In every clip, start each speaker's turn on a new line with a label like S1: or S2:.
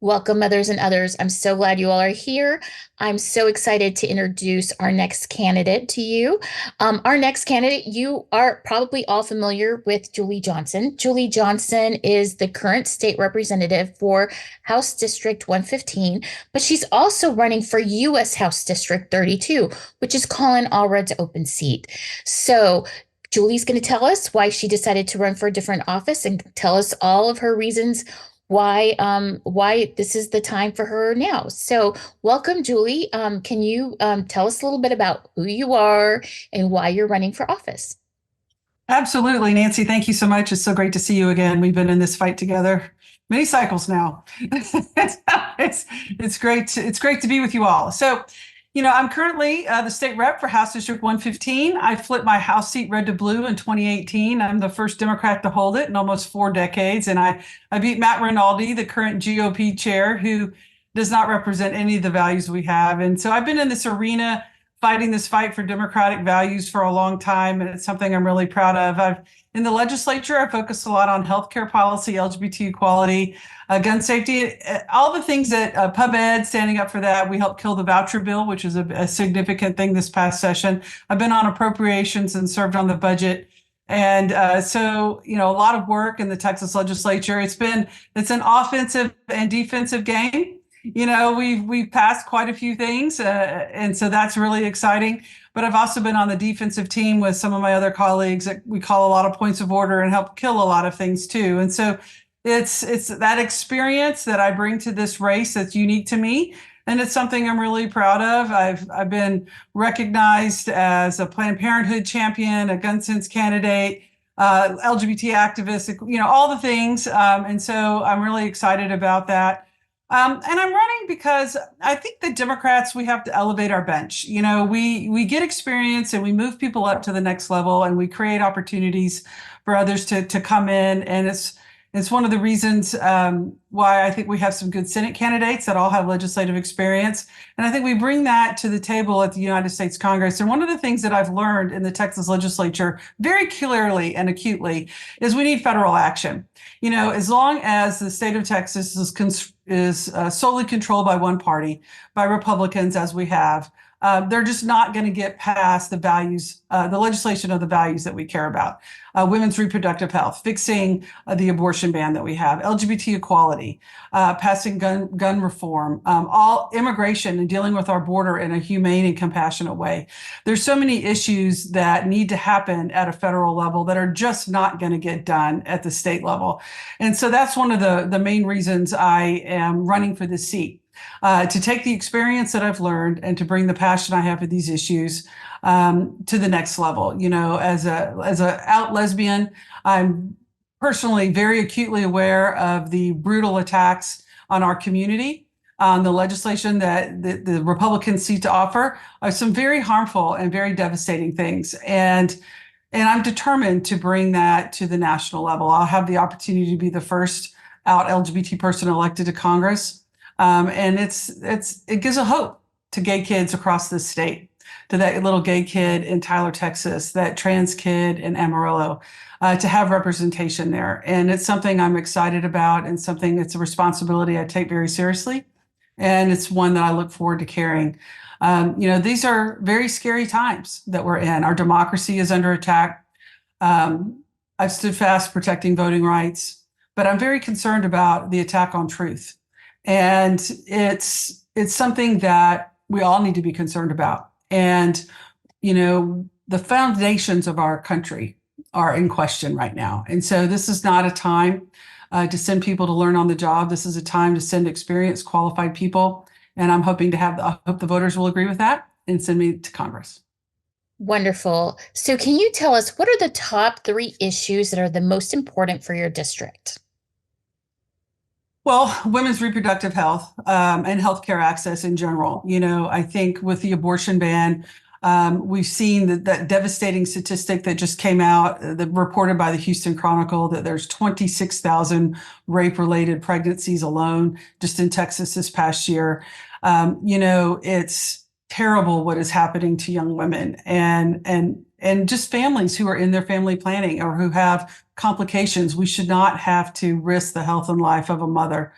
S1: Welcome, mothers and others. I'm so glad you all are here. I'm so excited to introduce our next candidate to you. Our next candidate, you are probably all familiar with Julie Johnson. Julie Johnson is the current state representative for House District 115, but she's also running for U.S. House District 32, which is Colin Allred's open seat. So Julie's going to tell us why she decided to run for a different office and tell us all of her reasons why this is the time for her now. So welcome, Julie. Can you tell us a little bit about who you are and why you're running for office?
S2: Absolutely, Nancy. Thank you so much. It's so great to see you again. We've been in this fight together many cycles now. It's great. It's great to be with you all. So, I'm currently the state rep for House District 115. I flipped my House seat red to blue in 2018. I'm the first Democrat to hold it in almost 4 decades, and I beat Matt Rinaldi, the current GOP chair, who does not represent any of the values we have. And so I've been in this arena fighting this fight for democratic values for a long time, and it's something I'm really proud of. In the legislature, I focus a lot on healthcare policy, LGBT equality, gun safety, all the things that PubEd, standing up for that. We helped kill the voucher bill, which is a significant thing this past session. I've been on appropriations and served on the budget. And so, a lot of work in the Texas legislature. It's an offensive and defensive game. We've passed quite a few things, and so that's really exciting. But I've also been on the defensive team with some of my other colleagues that we call a lot of points of order and help kill a lot of things too. And so it's that experience that I bring to this race that's unique to me, and it's something I'm really proud of. I've been recognized as a Planned Parenthood champion, a gun sense candidate, LGBT activist, all the things. And so I'm really excited about that. And I'm running because I think the Democrats, we have to elevate our bench. We get experience and we move people up to the next level, and we create opportunities for others to come in. And it's one of the reasons why I think we have some good Senate candidates that all have legislative experience. And I think we bring that to the table at the United States Congress. And one of the things that I've learned in the Texas legislature very clearly and acutely is we need federal action. As long as the state of Texas is solely controlled by one party, by Republicans, as we have, they're just not going to get past the values, the legislation of the values that we care about. Women's reproductive health, fixing the abortion ban that we have, LGBT equality, passing gun reform, all immigration and dealing with our border in a humane and compassionate way. There's so many issues that need to happen at a federal level that are just not going to get done at the state level. And so that's one of the main reasons I am running for this seat. To take the experience that I've learned and to bring the passion I have for these issues to the next level. As a out lesbian, I'm personally very acutely aware of the brutal attacks on our community, on the legislation that the Republicans seek to offer, are some very harmful and very devastating things. And I'm determined to bring that to the national level. I'll have the opportunity to be the first out LGBT person elected to Congress. And it gives a hope to gay kids across the state, to that little gay kid in Tyler, Texas, that trans kid in Amarillo, to have representation there. And it's something I'm excited about, and it's a responsibility I take very seriously. And it's one that I look forward to carrying. These are very scary times that we're in. Our democracy is under attack. I've stood fast protecting voting rights, but I'm very concerned about the attack on truth. And it's something that we all need to be concerned about. And, the foundations of our country are in question right now. And so this is not a time to send people to learn on the job. This is a time to send experienced, qualified people. And I'm hoping I hope the voters will agree with that and send me to Congress.
S1: Wonderful. So can you tell us what are the top 3 issues that are the most important for your district?
S2: Well, women's reproductive health and healthcare access in general. I think with the abortion ban, we've seen that devastating statistic that just came out, reported by the Houston Chronicle, that there's 26,000 rape-related pregnancies alone just in Texas this past year. It's terrible what is happening to young women and just families who are in their family planning or who have complications. We should not have to risk the health and life of a mother.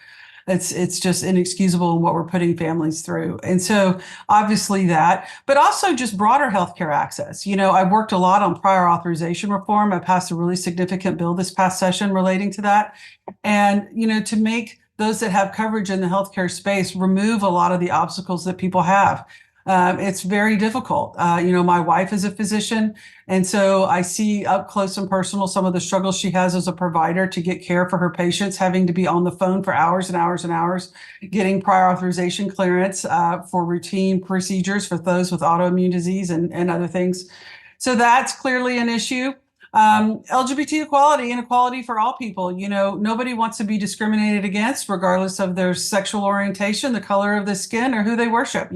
S2: It's just inexcusable in what we're putting families through. And so obviously that, but also just broader healthcare access. I've worked a lot on prior authorization reform. I passed a really significant bill this past session relating to that. And, to make those that have coverage in the healthcare space remove a lot of the obstacles that people have. It's very difficult. My wife is a physician, and so I see up close and personal some of the struggles she has as a provider to get care for her patients, having to be on the phone for hours and hours and hours, getting prior authorization clearance for routine procedures for those with autoimmune disease and other things. So that's clearly an issue. LGBT equality and equality for all people. Nobody wants to be discriminated against, regardless of their sexual orientation, the color of the skin, or who they worship,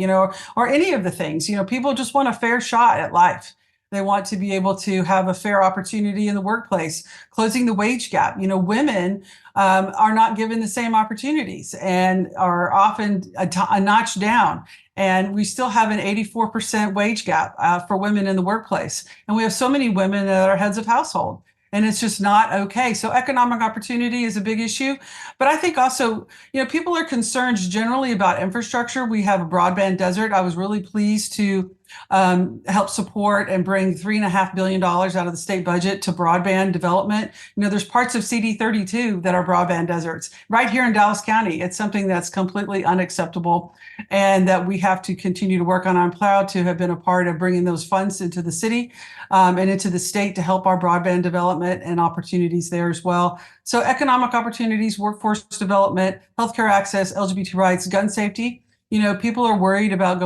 S2: or any of the things. People just want a fair shot at life. They want to be able to have a fair opportunity in the workplace, closing the wage gap. Women are not given the same opportunities and are often a notch down. And we still have an 84% wage gap for women in the workplace. And we have so many women that are heads of household. And it's just not okay. So economic opportunity is a big issue. But I think also, people are concerned generally about infrastructure. We have a broadband desert. I was really pleased to help support and bring $3.5 billion out of the state budget to broadband development. There's parts of CD 32 that are broadband deserts right here in Dallas County. It's something that's completely unacceptable and that we have to continue to work on. I'm proud to have been a part of bringing those funds into the city and into the state to help our broadband development and opportunities there as well. So economic opportunities, workforce development, healthcare access, LGBT rights, gun safety. People are worried about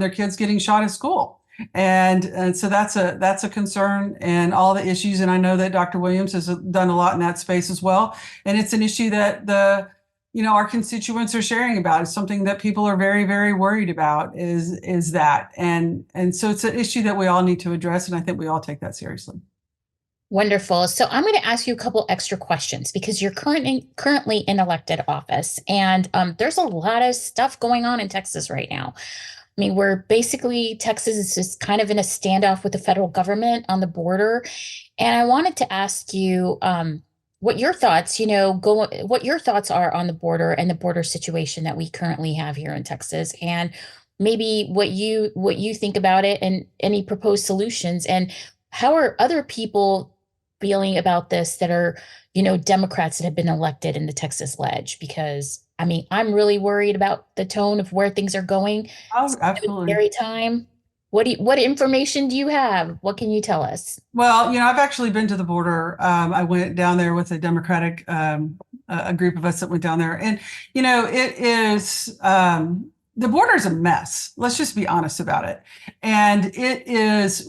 S2: their kids getting shot at school. And so that's a concern and all the issues. And I know that Dr. Williams has done a lot in that space as well. And it's an issue that our constituents are sharing about. It's something that people are very, very worried about is that. And so it's an issue that we all need to address. And I think we all take that seriously.
S1: Wonderful. So I'm going to ask you a couple extra questions because you're currently in elected office, and there's a lot of stuff going on in Texas right now. I mean, Texas is just kind of in a standoff with the federal government on the border. And I wanted to ask you what your thoughts, what your thoughts are on the border and the border situation that we currently have here in Texas, and maybe what you think about it and any proposed solutions, and how are other people feeling about this that are, Democrats that have been elected in the Texas Ledge? Because I'm really worried about the tone of where things are going.
S2: Oh, absolutely.
S1: Every time. What information do you have? What can you tell us?
S2: Well, I've actually been to the border. I went down there with a Democratic, a group of us that went down there. And, it is, the border is a mess. Let's just be honest about it. And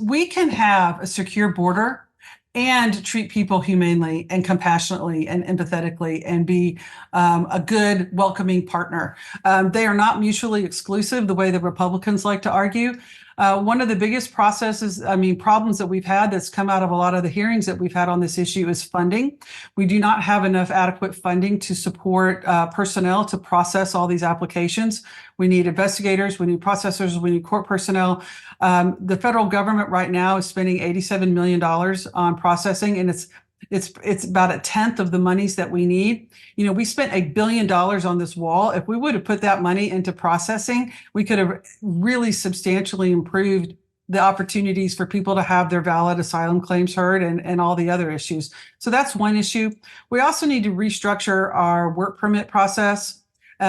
S2: we can have a secure border and treat people humanely and compassionately and empathetically and be a good, welcoming partner. They are not mutually exclusive the way the Republicans like to argue. One of the biggest problems that we've had that's come out of a lot of the hearings that we've had on this issue is funding. We do not have enough adequate funding to support personnel to process all these applications. We need investigators, we need processors, we need court personnel. The federal government right now is spending $87 million on processing, and it's about a tenth of the monies that we need. We spent $1 billion on this wall. If we would have put that money into processing, we could have really substantially improved the opportunities for people to have their valid asylum claims heard and all the other issues. So that's one issue. We also need to restructure our work permit process.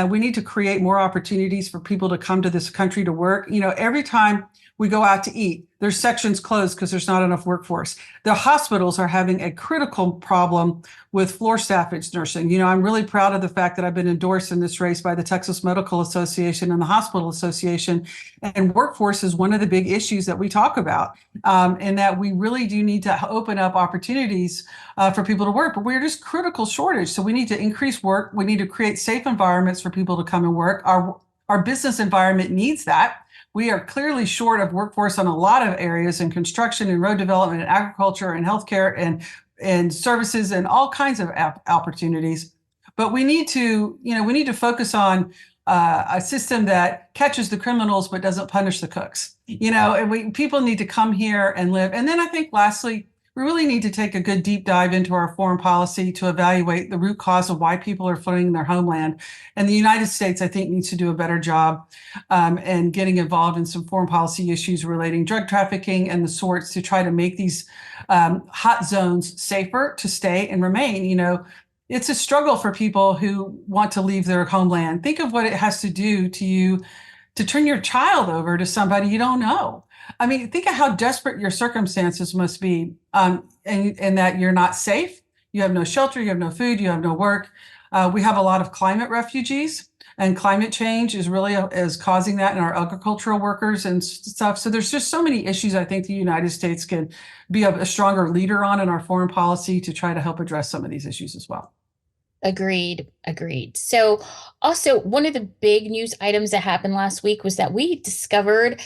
S2: We need to create more opportunities for people to come to this country to work. Every time we go out to eat, there's sections closed because there's not enough workforce. The hospitals are having a critical problem with floor staffage nursing. I'm really proud of the fact that I've been endorsed in this race by the Texas Medical Association and the Hospital Association. And workforce is one of the big issues that we talk about, and that we really do need to open up opportunities for people to work. But we're just critical shortage. So we need to increase work. We need to create safe environments for people to come and work. Our business environment needs that. We are clearly short of workforce on a lot of areas in construction and road development and agriculture and healthcare and services and all kinds of opportunities. But we need to focus on a system that catches the criminals but doesn't punish the cooks. And people need to come here and live. And then I think lastly, we really need to take a good deep dive into our foreign policy to evaluate the root cause of why people are fleeing their homeland. And the United States, I think, needs to do a better job and getting involved in some foreign policy issues relating drug trafficking and the sorts to try to make these hot zones safer to stay and remain. It's a struggle for people who want to leave their homeland. Think of what it has to do to you to turn your child over to somebody you don't know. I mean, think of how desperate your circumstances must be, and that you're not safe. You have no shelter, you have no food, you have no work. We have a lot of climate refugees, and climate change is causing that in our agricultural workers and stuff. So there's just so many issues I think the United States can be a stronger leader on in our foreign policy to try to help address some of these issues as well.
S1: Agreed. Agreed. So, also, one of the big news items that happened last week was that we discovered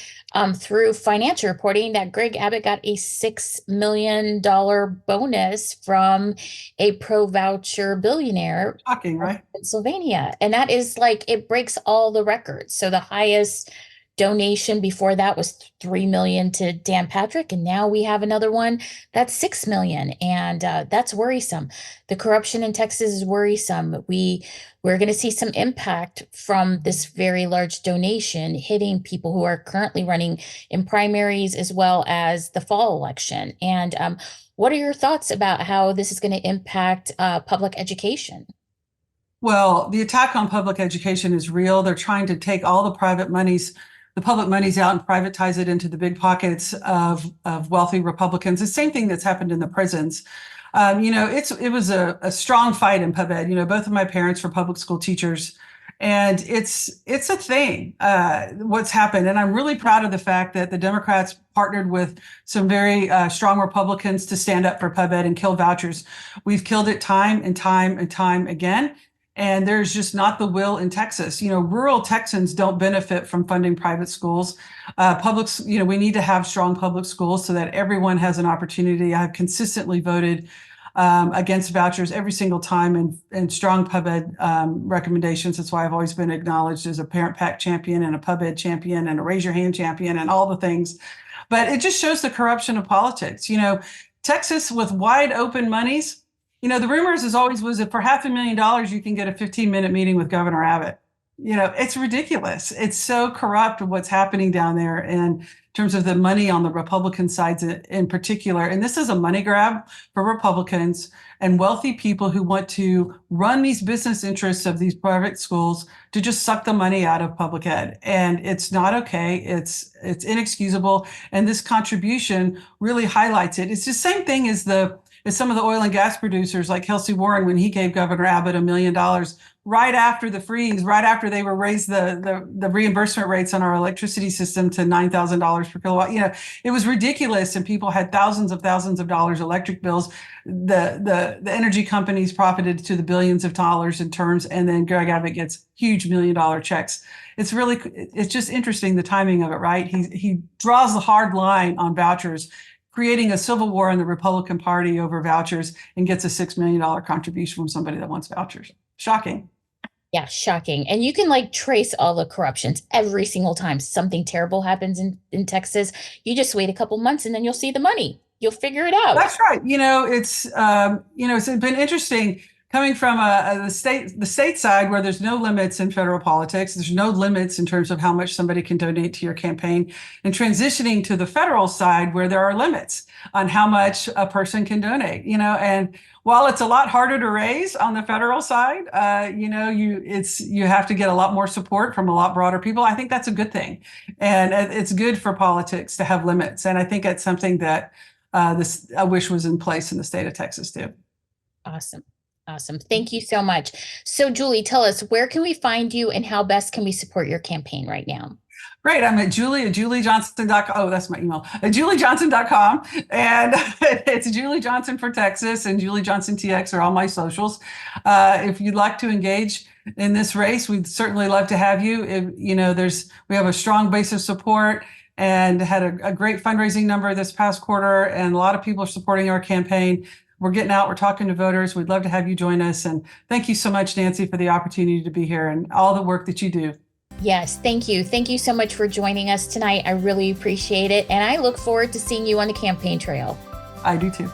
S1: through financial reporting that Greg Abbott got a $6 million bonus from a pro-voucher billionaire.
S2: Shocking, right?
S1: Pennsylvania. And that is like, it breaks all the records. So the highest donation before that was 3 million to Dan Patrick, and now we have another one that's 6 million, and that's worrisome. The corruption in Texas is worrisome. We're going to see some impact from this very large donation hitting people who are currently running in primaries as well as the fall election. And what are your thoughts about how this is going to impact public education?
S2: Well, the attack on public education is real. They're trying to take all the public monies out and privatize it into the big pockets of wealthy Republicans. The same thing that's happened in the prisons. It was a strong fight in pub ed. Both of my parents were public school teachers, and it's a thing, what's happened. And I'm really proud of the fact that the Democrats partnered with some very strong Republicans to stand up for pub ed and kill vouchers. We've killed it time and time and time again. And there's just not the will in Texas. Rural Texans don't benefit from funding private schools. We need to have strong public schools so that everyone has an opportunity. I've consistently voted against vouchers every single time and strong pub ed recommendations. That's why I've always been acknowledged as a Parent PAC champion and a pub ed champion and a raise your hand champion and all the things. But it just shows the corruption of politics. Texas with wide open monies. The rumors was that for $500,000, you can get a 15-minute meeting with Governor Abbott. It's ridiculous. It's so corrupt what's happening down there in terms of the money on the Republican sides in particular. And this is a money grab for Republicans and wealthy people who want to run these business interests of these private schools to just suck the money out of public ed. And it's not okay. It's inexcusable. And this contribution really highlights it. It's the same thing as some of the oil and gas producers like Kelsey Warren, when he gave Governor Abbott $1 million right after the freeze, right after they were raised the reimbursement rates on our electricity system to $9,000 per kilowatt. It was ridiculous, and people had thousands of dollars electric bills. The energy companies profited to the billions of dollars in terms, and then Greg Abbott gets huge $1 million checks. It's just interesting, the timing of it, right? He draws the hard line on vouchers, creating a civil war in the Republican Party over vouchers, and gets a $6 million contribution from somebody that wants vouchers. Shocking.
S1: Yeah, shocking. And you can trace all the corruptions every single time something terrible happens in Texas. You just wait a couple months and then you'll see the money. You'll figure it out.
S2: That's right. It's been interesting coming from the state side, where there's no limits in federal politics. There's no limits in terms of how much somebody can donate to your campaign, and transitioning to the federal side, where there are limits on how much a person can donate. And while it's a lot harder to raise on the federal side, you have to get a lot more support from a lot broader people. I think that's a good thing, and it's good for politics to have limits. And I think it's something that I wish was in place in the state of Texas too.
S1: Awesome. Awesome. Thank you so much. So, Julie, tell us, where can we find you and how best can we support your campaign right now?
S2: Great. I'm at juliejohnson.com. Oh, that's my email. At juliejohnson.com. And it's Julie Johnson for Texas, and Julie Johnson TX are all my socials. If you'd like to engage in this race, we'd certainly love to have you. We have a strong base of support and had a great fundraising number this past quarter, and a lot of people are supporting our campaign. We're getting out, we're talking to voters. We'd love to have you join us. And thank you so much, Nancy, for the opportunity to be here and all the work that you do.
S1: Yes, thank you. Thank you so much for joining us tonight. I really appreciate it. And I look forward to seeing you on the campaign trail.
S2: I do too.